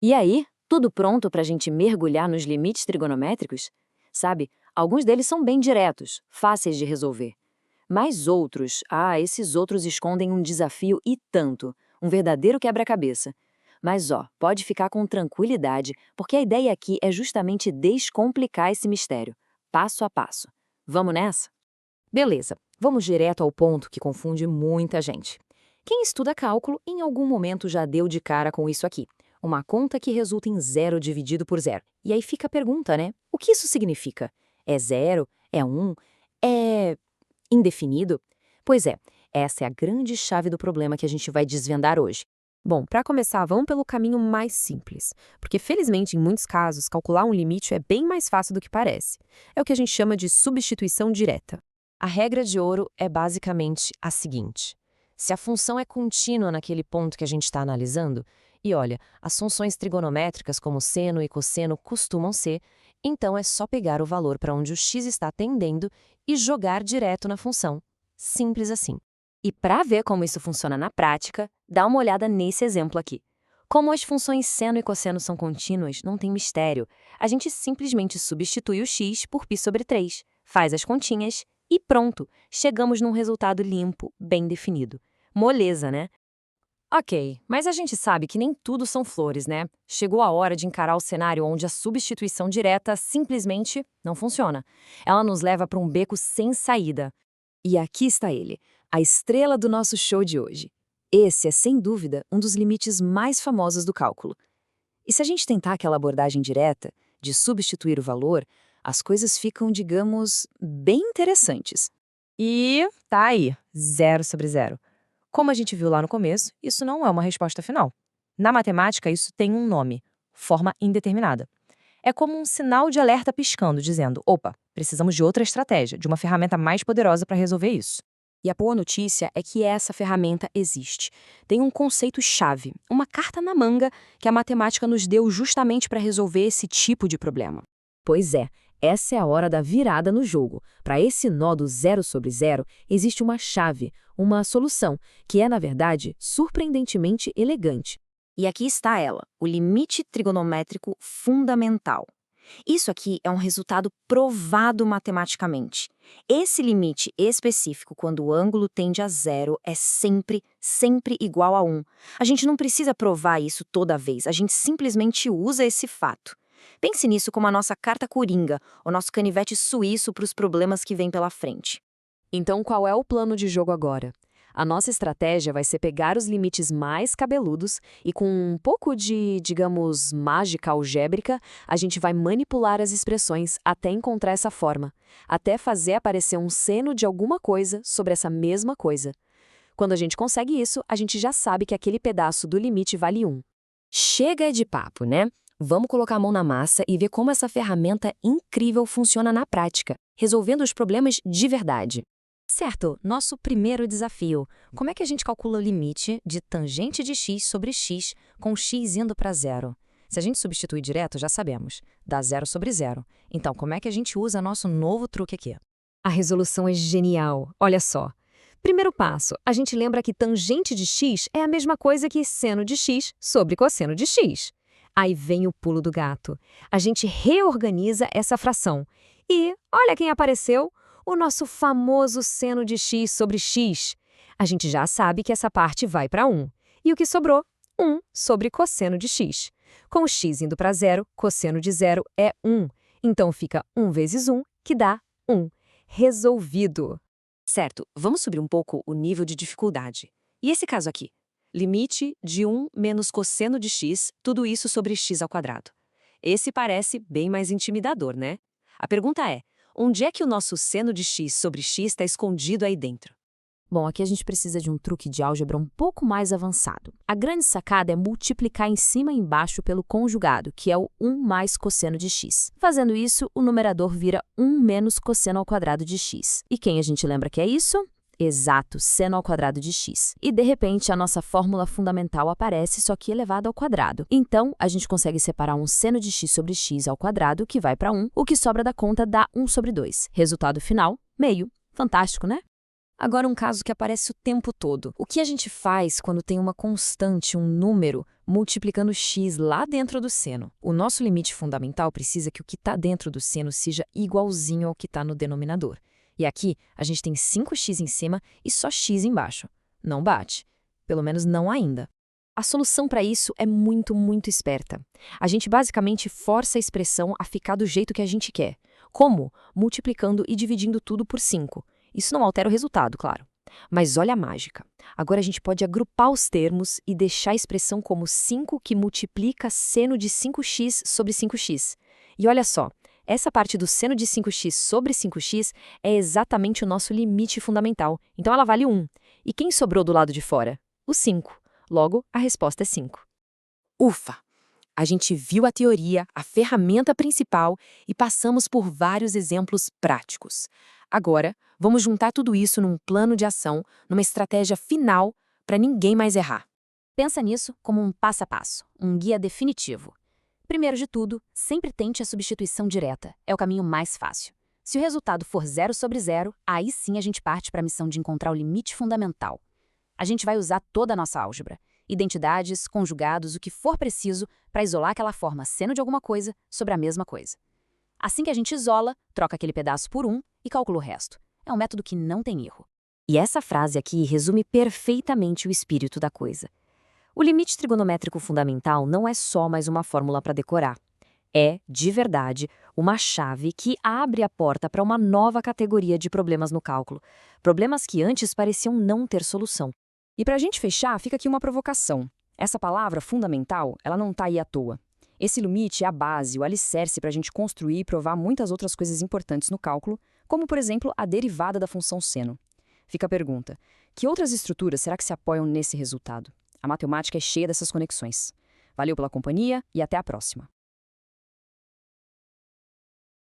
E aí, tudo pronto para a gente mergulhar nos limites trigonométricos? Sabe, alguns deles são bem diretos, fáceis de resolver. Mas outros, esses outros escondem um desafio e tanto, um verdadeiro quebra-cabeça. Mas pode ficar com tranquilidade, porque a ideia aqui é justamente descomplicar esse mistério, passo a passo. Vamos nessa? Beleza, vamos direto ao ponto que confunde muita gente. Quem estuda cálculo em algum momento já deu de cara com isso aqui. Uma conta que resulta em zero dividido por zero. E aí fica a pergunta, né? O que isso significa? É zero? É um? É indefinido? Pois é, essa é a grande chave do problema que a gente vai desvendar hoje. Bom, para começar, vamos pelo caminho mais simples, porque felizmente em muitos casos calcular um limite é bem mais fácil do que parece. É o que a gente chama de substituição direta. A regra de ouro é basicamente a seguinte: se a função é contínua naquele ponto que a gente está analisando, e olha, as funções trigonométricas como seno e cosseno costumam ser, então é só pegar o valor para onde o x está tendendo e jogar direto na função. Simples assim. E para ver como isso funciona na prática, dá uma olhada nesse exemplo aqui. Como as funções seno e cosseno são contínuas, não tem mistério. A gente simplesmente substitui o x por π sobre 3, faz as continhas e pronto, chegamos num resultado limpo, bem definido. Moleza, né? Ok, mas a gente sabe que nem tudo são flores, né? Chegou a hora de encarar o cenário onde a substituição direta simplesmente não funciona. Ela nos leva para um beco sem saída. E aqui está ele, a estrela do nosso show de hoje. Esse é, sem dúvida, um dos limites mais famosos do cálculo. E se a gente tentar aquela abordagem direta, de substituir o valor, as coisas ficam, digamos, bem interessantes. E tá aí, zero sobre zero. Como a gente viu lá no começo, isso não é uma resposta final. Na matemática, isso tem um nome: forma indeterminada. É como um sinal de alerta piscando, dizendo: opa, precisamos de outra estratégia, de uma ferramenta mais poderosa para resolver isso. E a boa notícia é que essa ferramenta existe. Tem um conceito-chave, uma carta na manga que a matemática nos deu justamente para resolver esse tipo de problema. Pois é, essa é a hora da virada no jogo. Para esse nó do zero sobre zero, existe uma chave, uma solução, que é, na verdade, surpreendentemente elegante. E aqui está ela, o limite trigonométrico fundamental. Isso aqui é um resultado provado matematicamente. Esse limite específico, quando o ângulo tende a zero, é sempre, sempre igual a 1. A gente não precisa provar isso toda vez, a gente simplesmente usa esse fato. Pense nisso como a nossa carta coringa, o nosso canivete suíço para os problemas que vêm pela frente. Então, qual é o plano de jogo agora? A nossa estratégia vai ser pegar os limites mais cabeludos e, com um pouco de, digamos, mágica algébrica, a gente vai manipular as expressões até encontrar essa forma, até fazer aparecer um seno de alguma coisa sobre essa mesma coisa. Quando a gente consegue isso, a gente já sabe que aquele pedaço do limite vale 1. Chega de papo, né? Vamos colocar a mão na massa e ver como essa ferramenta incrível funciona na prática, resolvendo os problemas de verdade. Certo, nosso primeiro desafio. Como é que a gente calcula o limite de tangente de x sobre x com x indo para zero? Se a gente substituir direto, já sabemos, dá zero sobre zero. Então, como é que a gente usa nosso novo truque aqui? A resolução é genial, olha só. Primeiro passo, a gente lembra que tangente de x é a mesma coisa que seno de x sobre cosseno de x. Aí vem o pulo do gato. A gente reorganiza essa fração. E olha quem apareceu! O nosso famoso seno de x sobre x. A gente já sabe que essa parte vai para 1. E o que sobrou? 1 sobre cosseno de x. Com o x indo para zero, cosseno de zero é 1. Então fica 1 vezes 1, que dá 1. Resolvido. Certo, vamos subir um pouco o nível de dificuldade. E esse caso aqui? Limite de 1 menos cosseno de x, tudo isso sobre x ao quadrado. Esse parece bem mais intimidador, né? A pergunta é: onde é que o nosso seno de x sobre x está escondido aí dentro? Bom, aqui a gente precisa de um truque de álgebra um pouco mais avançado. A grande sacada é multiplicar em cima e embaixo pelo conjugado, que é o 1 mais cosseno de x. Fazendo isso, o numerador vira 1 menos cosseno ao quadrado de x. E quem a gente lembra que é isso? Exato, seno ao quadrado de x. E, de repente, a nossa fórmula fundamental aparece, só que elevada ao quadrado. Então, a gente consegue separar um seno de x sobre x ao quadrado, que vai para 1, o que sobra da conta dá 1 sobre 2. Resultado final, meio. Fantástico, né? Agora, um caso que aparece o tempo todo. O que a gente faz quando tem uma constante, um número, multiplicando x lá dentro do seno. O nosso limite fundamental precisa que o que está dentro do seno seja igualzinho ao que está no denominador. E aqui a gente tem 5x em cima e só x embaixo. Não bate. Pelo menos não ainda. A solução para isso é muito, muito esperta. A gente basicamente força a expressão a ficar do jeito que a gente quer. Como? Multiplicando e dividindo tudo por 5. Isso não altera o resultado, claro. Mas olha a mágica. Agora a gente pode agrupar os termos e deixar a expressão como 5 que multiplica seno de 5x sobre 5x. E olha só, essa parte do seno de 5x sobre 5x é exatamente o nosso limite fundamental. Então ela vale 1. E quem sobrou do lado de fora? O 5. Logo, a resposta é 5. Ufa! A gente viu a teoria, a ferramenta principal e passamos por vários exemplos práticos. Agora, vamos juntar tudo isso num plano de ação, numa estratégia final para ninguém mais errar. Pensa nisso como um passo a passo, um guia definitivo. Primeiro de tudo, sempre tente a substituição direta. É o caminho mais fácil. Se o resultado for 0 sobre 0, aí sim a gente parte para a missão de encontrar o limite fundamental. A gente vai usar toda a nossa álgebra. Identidades, conjugados, o que for preciso para isolar aquela forma seno de alguma coisa sobre a mesma coisa. Assim que a gente isola, troca aquele pedaço por 1 e calcula o resto. É um método que não tem erro. E essa frase aqui resume perfeitamente o espírito da coisa. O limite trigonométrico fundamental não é só mais uma fórmula para decorar. É, de verdade, uma chave que abre a porta para uma nova categoria de problemas no cálculo. Problemas que antes pareciam não ter solução. E para a gente fechar, fica aqui uma provocação. Essa palavra fundamental, ela não está aí à toa. Esse limite é a base, o alicerce para a gente construir e provar muitas outras coisas importantes no cálculo, como, por exemplo, a derivada da função seno. Fica a pergunta, que outras estruturas será que se apoiam nesse resultado? A matemática é cheia dessas conexões. Valeu pela companhia e até a próxima.